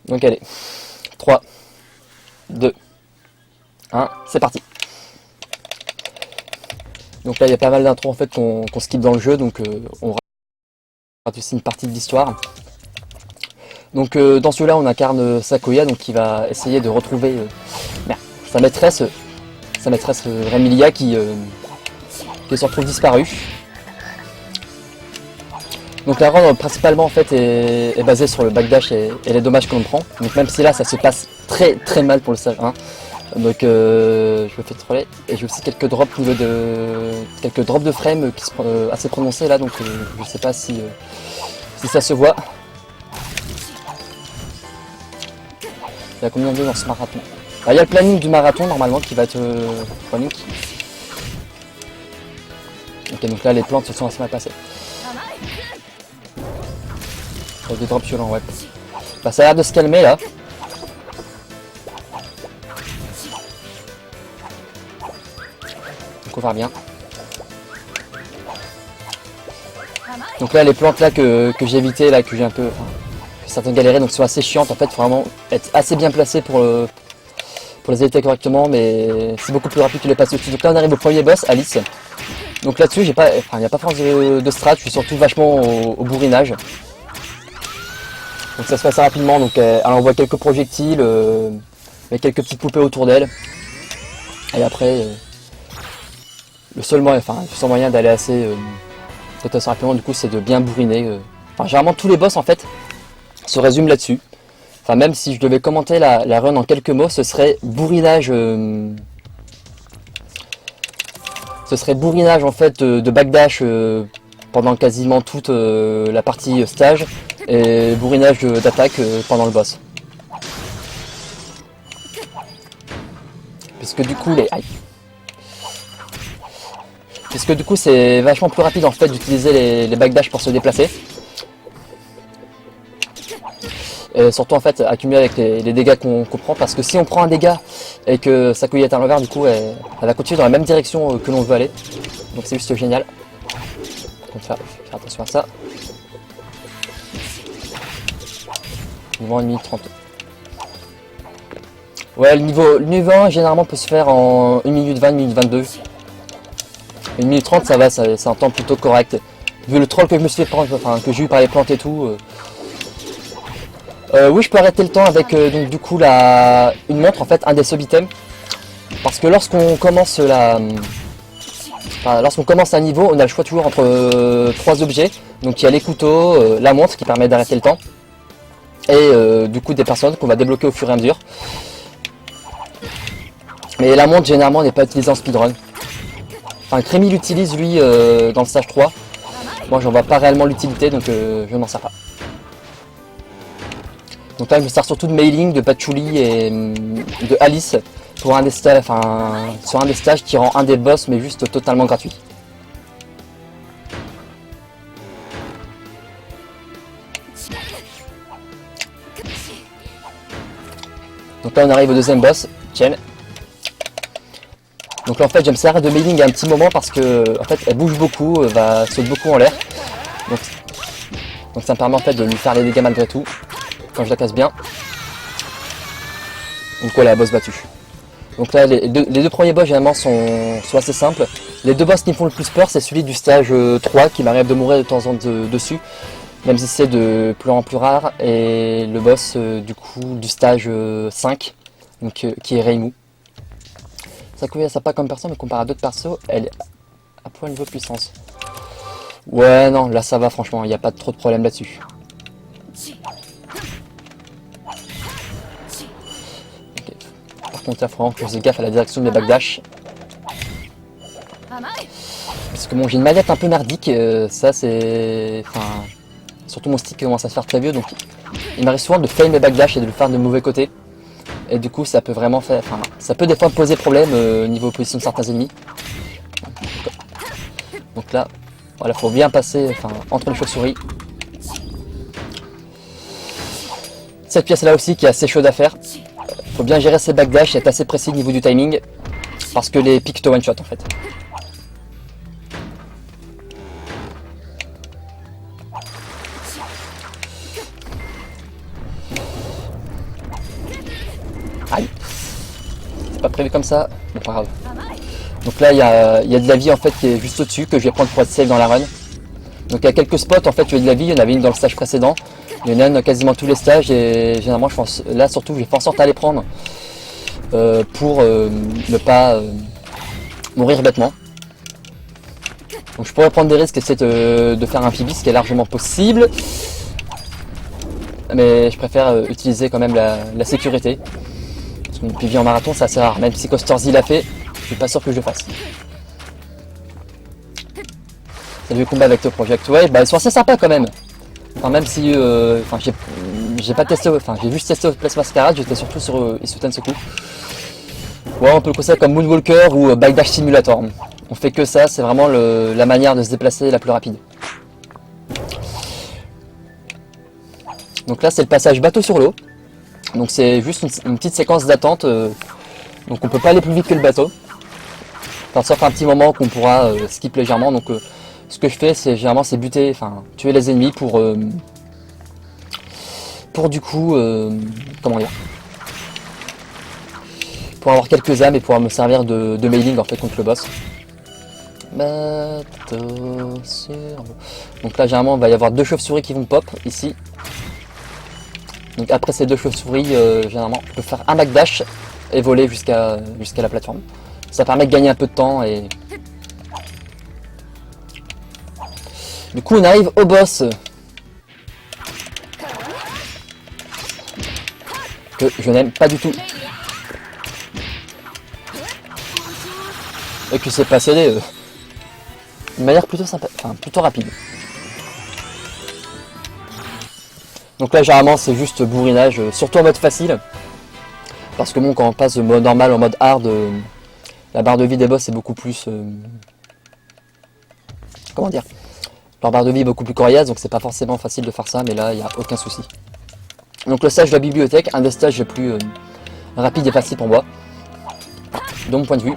Donc allez, 3, 2, 1, c'est parti. Donc là il y a pas mal d'intros en fait qu'on skip dans le jeu, donc on rate aussi une partie de l'histoire. Donc dans celui-là on incarne Sakuya, donc qui va essayer de retrouver sa maîtresse Remilia qui se retrouve disparue. Donc la run principalement en fait est basée sur le backdash et les dommages que l'on prend. Donc même si là ça se passe très mal pour le stage 1. Donc je me fais troller et j'ai aussi quelques drops de frame qui sont assez prononcés là, donc je sais pas si ça se voit. Il y a combien de dans ce marathon? Il y a le planning du marathon normalement qui va être running. Ok, donc là les plantes se sont assez mal passées. Des drops violents, ouais. Bah, ça a l'air de se calmer là. Donc on va bien. Donc là les plantes là que j'ai évité là, que j'ai un peu. Que certaines galérées, donc sont assez chiantes en fait, faut vraiment être assez bien placé pour les éviter correctement, mais c'est beaucoup plus rapide que les passer dessus. Donc là on arrive au premier boss, Alice. Donc là-dessus il n'y a pas forcément de strat, je suis surtout vachement au bourrinage. Donc ça se passe rapidement, donc elle envoie quelques projectiles, avec quelques petites poupées autour d'elle. Et après, le seul moyen d'aller assez rapidement du coup c'est de bien bourriner. Généralement tous les boss en fait se résument là-dessus. Enfin même si je devais commenter la run en quelques mots, ce serait bourrinage. Ce serait bourrinage en fait de backdash pendant quasiment toute la partie stage. Et bourrinage d'attaque pendant le boss. Puisque du coup c'est vachement plus rapide en fait d'utiliser les backdash pour se déplacer. Et surtout en fait accumuler avec les dégâts qu'on prend, parce que si on prend un dégât et que Sakuya est à l'envers, du coup elle va continuer dans la même direction que l'on veut aller. Donc c'est juste génial. Donc là, je vais faire attention à ça. Niveau 1 minute 30. Ouais, le niveau 1 généralement peut se faire en 1 minute 20, 1 minute 22. 1 minute 30 ça va, c'est un temps plutôt correct. Vu le troll que je me suis fait prendre, que j'ai eu par les plantes et tout. Oui, je peux arrêter le temps avec donc du coup une montre en fait, un des sub-items. Parce que lorsqu'on commence un niveau, on a le choix toujours entre 3 objets. Donc il y a les couteaux, la montre qui permet d'arrêter le temps. Et du coup des personnes qu'on va débloquer au fur et à mesure. Mais la montre généralement n'est pas utilisée en speedrun. Enfin Crémy l'utilise lui dans le stage 3. Moi j'en vois pas réellement l'utilité, donc je n'en sers pas. Donc là je me sers surtout de Mei-Ling, de Patchouli et de Alice pour sur un des stages qui rend un des boss mais juste totalement gratuit. Donc là on arrive au deuxième boss, Chen. Donc là en fait je me sers de Mei-Ling un petit moment parce que en fait elle bouge beaucoup, saute beaucoup en l'air. Donc ça me permet en fait de lui faire les dégâts malgré tout, quand je la casse bien. Donc voilà, boss battu. Donc là les deux premiers boss généralement sont assez simples. Les deux boss qui me font le plus peur, c'est celui du stage 3 qui m'arrive de mourir de temps en temps dessus, même si c'est de plus en plus rare, et le boss du coup du stage 5, donc, qui est Reimu. Sakuya ça pas comme personne, mais comparé à d'autres persos, elle est à point niveau de puissance. Ouais non, là ça va franchement, il n'y a pas trop de problème là-dessus. Okay. Par contre il faut vraiment que je fasse gaffe à la direction de mes backdash. Parce que bon, j'ai une manette un peu merdique, ça c'est... Surtout mon stick commence à se faire très vieux, donc il m'arrive souvent de fail mes backdash et de le faire de mauvais côté. Et du coup ça peut vraiment faire... ça peut des fois poser problème niveau position de certains ennemis. Donc là, voilà, faut bien passer entre les chauves-souris. Cette pièce là aussi qui est assez chaude à faire. Faut bien gérer ses backdash et être assez précis au niveau du timing. Parce que les pics te one shot en fait. Aïe. C'est pas prévu comme ça. Bon, pas grave. Donc là, il y a de la vie en fait qui est juste au-dessus, que je vais prendre pour être safe dans la run. Donc il y a quelques spots en fait où il y a de la vie. Il y en avait une dans le stage précédent. Il y en a une dans quasiment tous les stages. Et généralement, je pense, là surtout, je vais faire en sorte à les prendre pour ne pas mourir bêtement. Donc je pourrais prendre des risques et essayer de faire un PB, ce qui est largement possible. Mais je préfère utiliser quand même la sécurité. Parce que mon PB en marathon, c'est assez rare. Même si Costerzy l'a fait, je suis pas sûr que je le fasse. Salut le combat avec le Project Wave, bah ils sont assez sympas quand même. Enfin même si j'ai pas testé, enfin j'ai juste testé Place Masquerade, j'étais surtout sur Isuten Soku. Ouais, on peut le considérer comme Moonwalker ou Bike Dash Simulator. On fait que ça, c'est vraiment la manière de se déplacer la plus rapide. Donc là c'est le passage bateau sur l'eau. Donc c'est juste une petite séquence d'attente. Donc on peut pas aller plus vite que le bateau. Enfin sauf un petit moment qu'on pourra skip légèrement. Donc ce que je fais c'est généralement c'est buter, enfin tuer les ennemis pour du coup comment dire, pour avoir quelques âmes et pouvoir me servir de mailing en fait contre le boss. Bateau sur l'eau. Donc là généralement il va y avoir 2 chauves-souris qui vont pop ici. Donc après ces 2 chauves-souris généralement on peut faire un backdash et voler jusqu'à la plateforme. Ça permet de gagner un peu de temps et du coup on arrive au boss. Que je n'aime pas du tout. Et que c'est passé de manière plutôt sympa, enfin plutôt rapide. Donc là généralement c'est juste bourrinage, surtout en mode facile. Parce que bon quand on passe de mode normal en mode hard, la barre de vie des boss est beaucoup plus... comment dire, leur barre de vie est beaucoup plus coriace, donc c'est pas forcément facile de faire ça, mais là il n'y a aucun souci. Donc le stage de la bibliothèque, un des stages les plus rapides et faciles pour moi, de mon point de vue.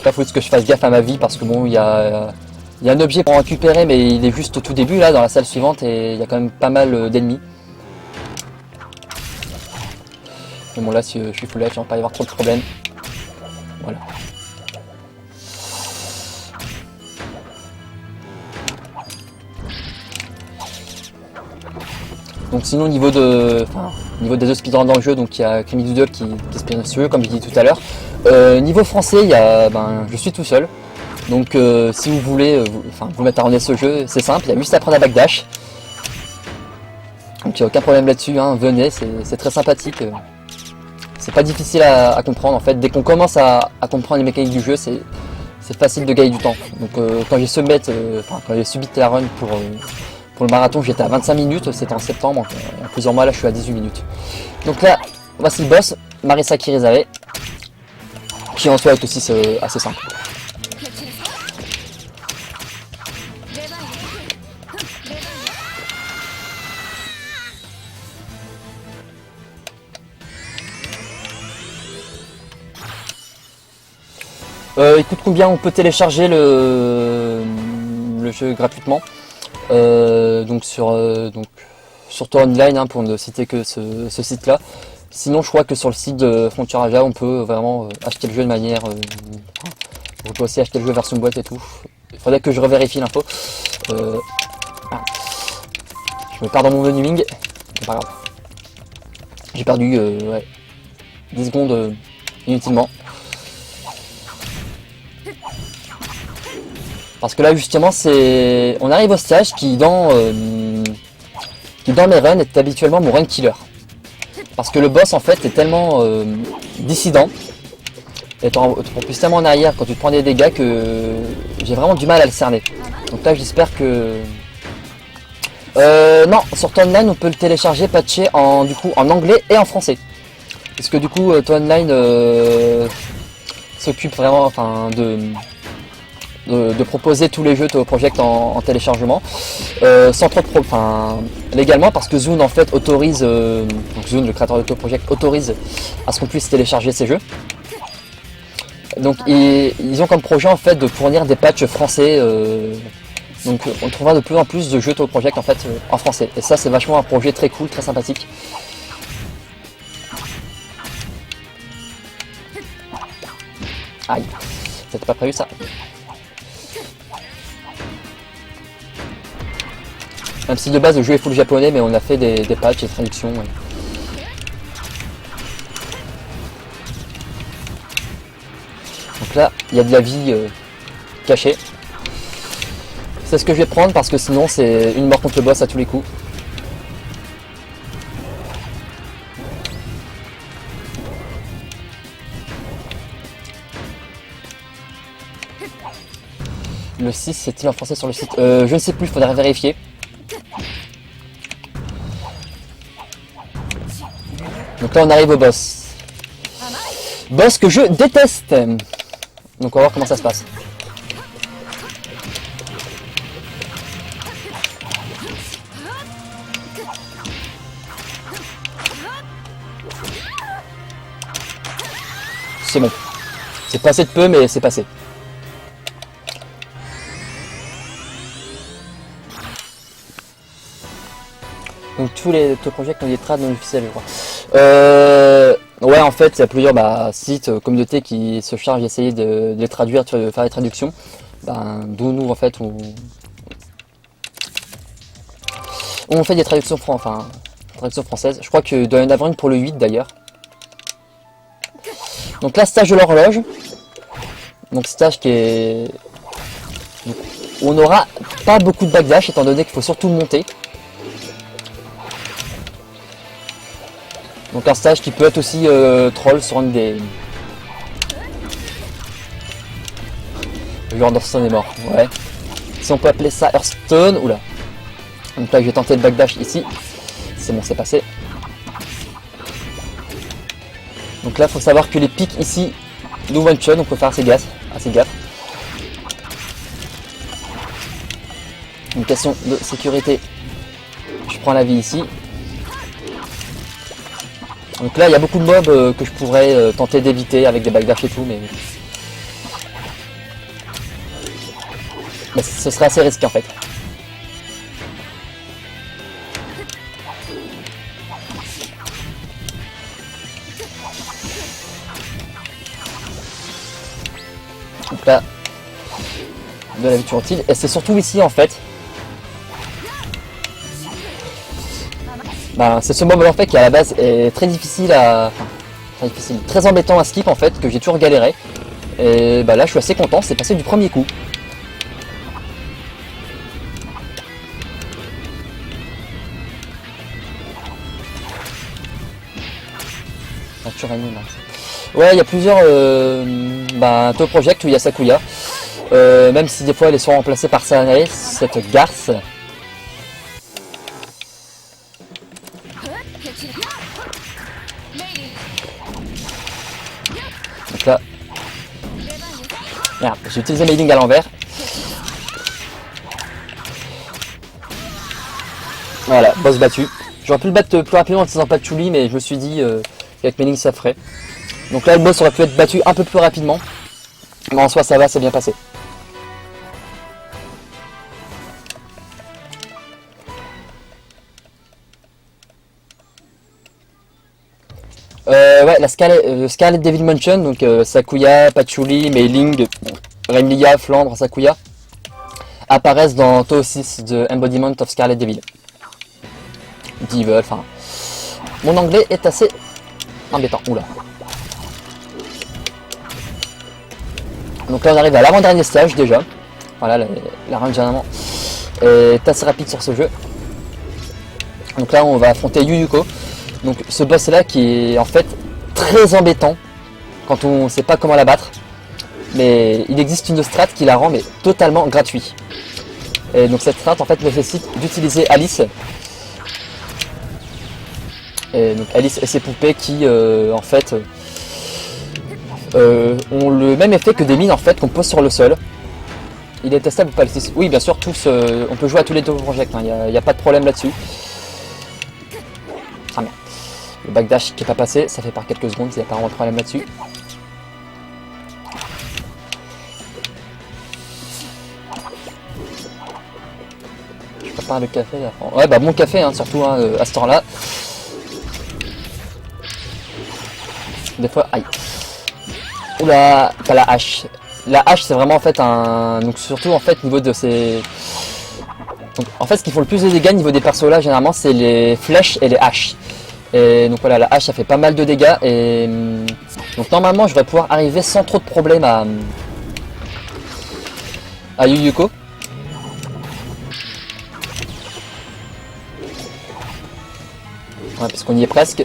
Là faut que je fasse gaffe à ma vie parce que bon il y a un objet pour en récupérer mais il est juste au tout début là dans la salle suivante et il y a quand même pas mal d'ennemis. Mais bon là si je suis full life, il ne va pas y avoir trop de problèmes. Voilà. Donc sinon au niveau des autres speedruns dans le jeu, donc il y a Creamy Doodle qui speedrun ce jeu comme je disais tout à l'heure. Niveau français, il y a, je suis tout seul. Donc si vous voulez vous mettre à runner ce jeu, c'est simple, il y a juste à prendre un backdash. Donc il n'y a aucun problème là-dessus, hein, venez, c'est très sympathique. C'est pas difficile à comprendre en fait, dès qu'on commence à comprendre les mécaniques du jeu, c'est facile de gagner du temps. Donc quand j'ai subi la run pour le marathon, j'étais à 25 minutes, c'était en septembre, il y a plusieurs mois là je suis à 18 minutes. Donc là, voici le boss, Marisa Kirizave, qui en soi est aussi assez simple. Il coûte combien? On peut télécharger le jeu gratuitement. Donc sur Toi Online, hein, pour ne citer que ce site là. Sinon je crois que sur le site de Frontier Aja on peut vraiment acheter le jeu de manière... on peut aussi acheter le jeu version boîte et tout. Il faudrait que je revérifie l'info. Je me perds dans mon menuming. C'est pas grave. J'ai perdu 10 secondes inutilement. Parce que là justement on arrive au stage qui dans mes runs est habituellement mon run killer. Parce que le boss en fait est tellement dissident, et tu repousses tellement en arrière quand tu te prends des dégâts que j'ai vraiment du mal à le cerner. Donc là j'espère que... non, sur Toi Online on peut le télécharger patché en anglais et en français. Parce que du coup Toi Online s'occupe vraiment de proposer tous les jeux Toho Project en téléchargement sans trop de légalement, parce que Zune en fait autorise, donc Zune, le créateur de Toho Project, autorise à ce qu'on puisse télécharger ces jeux. Donc ils ont comme projet en fait de fournir des patchs français. Donc on trouvera de plus en plus de jeux Toy Project en fait en français. Et ça c'est vachement un projet très cool, très sympathique. Aïe, c'était pas prévu ça. Même si de base le jeu est full japonais, mais on a fait des patchs et des traductions. Ouais. Donc là, il y a de la vie cachée. C'est ce que je vais prendre parce que sinon c'est une mort contre le boss à tous les coups. Le 6, c'est-il en français sur le site? Je ne sais plus, il faudrait vérifier. Donc là on arrive au boss. Boss que je déteste. Donc on va voir comment ça se passe. C'est bon. C'est passé de peu mais c'est passé. Donc tous les projets ont des trades non officiels, je crois. Ouais, en fait, il y a plusieurs sites, communautés qui se chargent d'essayer de les traduire, de faire les traductions. D'où nous, en fait, on fait des traductions, traductions françaises. Je crois qu'il doit y en avoir une pour le 8 d'ailleurs. Donc là, stage de l'horloge. Donc stage qui est... On n'aura pas beaucoup de backdash étant donné qu'il faut surtout monter. Donc un stage qui peut être aussi troll sur une des... Le Hearthstone est mort, ouais. Si on peut appeler ça Hearthstone, oula. Donc là je vais tenter le backdash ici. C'est bon, c'est passé. Donc là il faut savoir que les pics ici nous one-shot, donc il faut faire assez gaffe. Une question de sécurité. Je prends la vie ici. Donc là il y a beaucoup de mobs que je pourrais tenter d'éviter avec des backdash et tout, mais ce serait assez risqué en fait. Donc là, de la vie utile, et c'est surtout ici en fait. C'est ce mob en fait qui à la base est très difficile à... très embêtant à skip en fait, que j'ai toujours galéré. Et là je suis assez content, c'est passé du premier coup. Ouais, il y a plusieurs Toy Project où il y a Sakuya. Même si des fois elles sont remplacées par Sanae, cette garce. Donc là, merde, j'ai utilisé Mailing à l'envers. Voilà, boss battu. J'aurais pu le battre plus rapidement en utilisant pas de Chuli, mais je me suis dit qu'avec Mailing ça ferait. Donc là le boss aurait pu être battu un peu plus rapidement. Mais en soi ça va, c'est bien passé. Ouais, la Scarlet Devil Mansion, donc Sakuya, Patchouli, Mei-Ling, Remlia, Flandre, Sakuya, apparaissent dans Toy 6 de Embodiment of Scarlet Devil. Devil, mon anglais est assez embêtant, oula. Donc là on arrive à l'avant-dernier stage déjà. Voilà, la range généralement est assez rapide sur ce jeu. Donc là on va affronter Yuyuko. Donc ce boss là qui est en fait très embêtant quand on ne sait pas comment la battre. Mais il existe une strat qui la rend mais totalement gratuite. Et donc cette strat en fait nécessite d'utiliser Alice. Et donc Alice et ses poupées qui en fait ont le même effet que des mines en fait qu'on pose sur le sol. Il est testable ou pas? Oui bien sûr, tous on peut jouer à tous les Toy Project, il n'y a pas de problème là-dessus. Ah merde. Le backdash qui n'est pas passé, ça fait par quelques secondes, il n'y a pas vraiment de problème là-dessus. part le café là. Ouais bah bon café hein, surtout hein, à ce temps-là. Des fois, aïe. Oula, pas la hache. La hache c'est vraiment en fait un... Donc surtout en fait niveau de ces... Donc, en fait ce qui font le plus de dégâts niveau des persos là généralement c'est les flèches et les haches. Et donc voilà, la hache ça fait pas mal de dégâts et... Donc normalement je vais pouvoir arriver sans trop de problèmes à Yuyuko. Ouais, parce qu'on y est presque.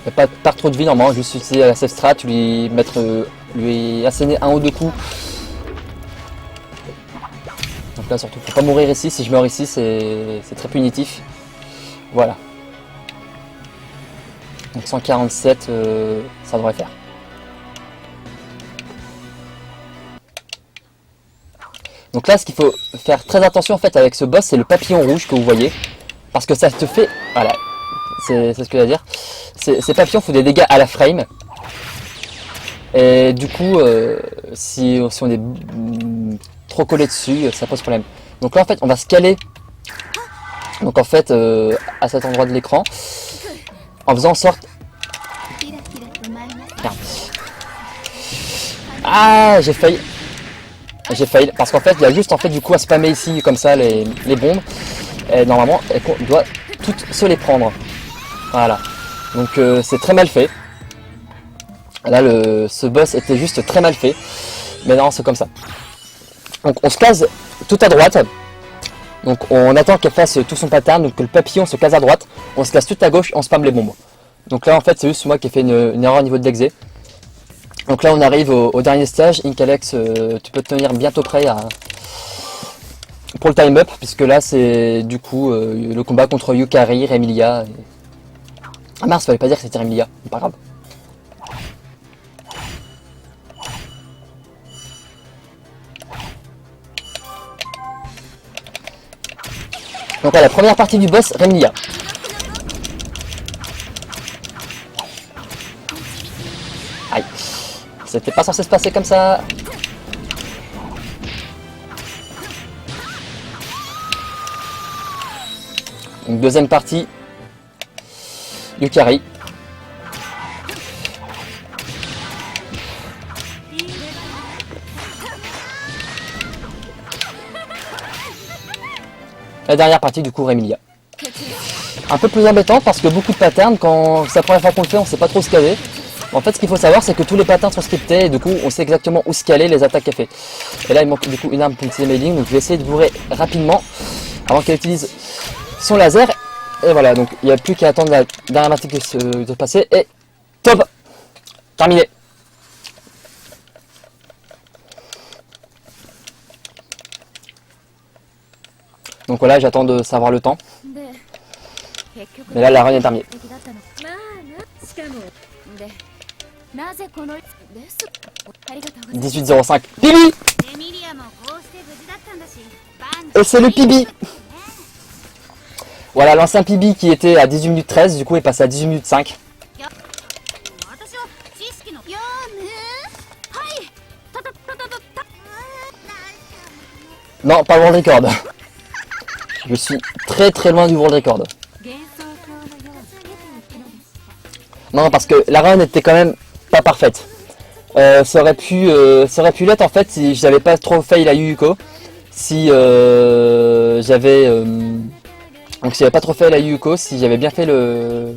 Il n'y a pas trop de vie normalement, juste utiliser la save strat, lui asséner un ou deux coups. Donc là surtout, faut pas mourir ici, si je meurs ici c'est très punitif. Voilà. Donc 147, ça devrait faire. Donc là ce qu'il faut faire très attention en fait avec ce boss, c'est le papillon rouge que vous voyez. Parce que ça te fait... Voilà, c'est ce que je veux dire. Ces papillons font des dégâts à la frame. Et du coup, si on est trop collé dessus, ça pose problème. Donc là en fait on va se caler. Donc en fait à cet endroit de l'écran. En faisant en sorte... Merde. Ah j'ai failli. J'ai failli. Parce qu'en fait il y a juste en fait du coup à spammer ici comme ça les bombes. Et normalement on doit toutes se les prendre. Voilà. Donc c'est très mal fait. Là ce boss était juste très mal fait. Mais non c'est comme ça. Donc on se case tout à droite. Donc on attend qu'elle fasse tout son pattern. Donc que le papillon se case à droite. On se case tout à gauche et on spam les bombes. Donc là en fait c'est juste moi qui ai fait une erreur au niveau de l'exé. Donc là on arrive au dernier stage. Inkalex tu peux te tenir bientôt prêt pour le time up. Puisque là c'est du coup le combat contre Yukari, Remilia. Ah mince, fallait pas dire que c'était Remilia, pas grave. Donc voilà, la première partie du boss, Remilia. Aïe. C'était pas censé se passer comme ça. Donc deuxième partie. Yukari. La dernière partie du coup Remilia. Un peu plus embêtant parce que beaucoup de patterns, quand c'est la première fois qu'on le fait, on sait pas trop se caler. En fait ce qu'il faut savoir c'est que tous les patterns sont scriptés et du coup on sait exactement où se caler les attaques qu'elle fait. Et là il manque du coup une arme pour utiliser mes lignes, donc je vais essayer de bourrer rapidement avant qu'elle utilise son laser. Et voilà, donc il n'y a plus qu'à attendre la dernière partie de se passer et top. Terminé. Donc voilà, j'attends de savoir le temps. Mais là, la run est terminée. 18,05. Pibi. Et c'est le Pibi. Voilà, l'ancien Pibi qui était à 18 minutes 13, du coup est passé à 18 minutes 5. Non, pas le world record. Je suis très très loin du world record. Non, parce que la run était quand même pas parfaite. Ça aurait pu l'être en fait si j'avais pas trop fail à Yuyuko. Si j'avais... donc si j'avais pas trop fail à Yuyuko, si j'avais bien fait le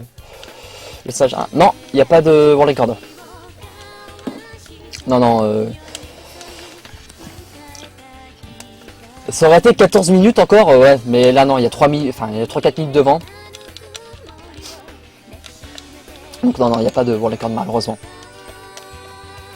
stage 1. Non, il n'y a pas de world record. Non, non. Ça aurait été 14 minutes encore, ouais, mais là non, il y a 3 minutes, enfin il y a 3-4 minutes devant. Donc non, non, il n'y a pas de world record malheureusement.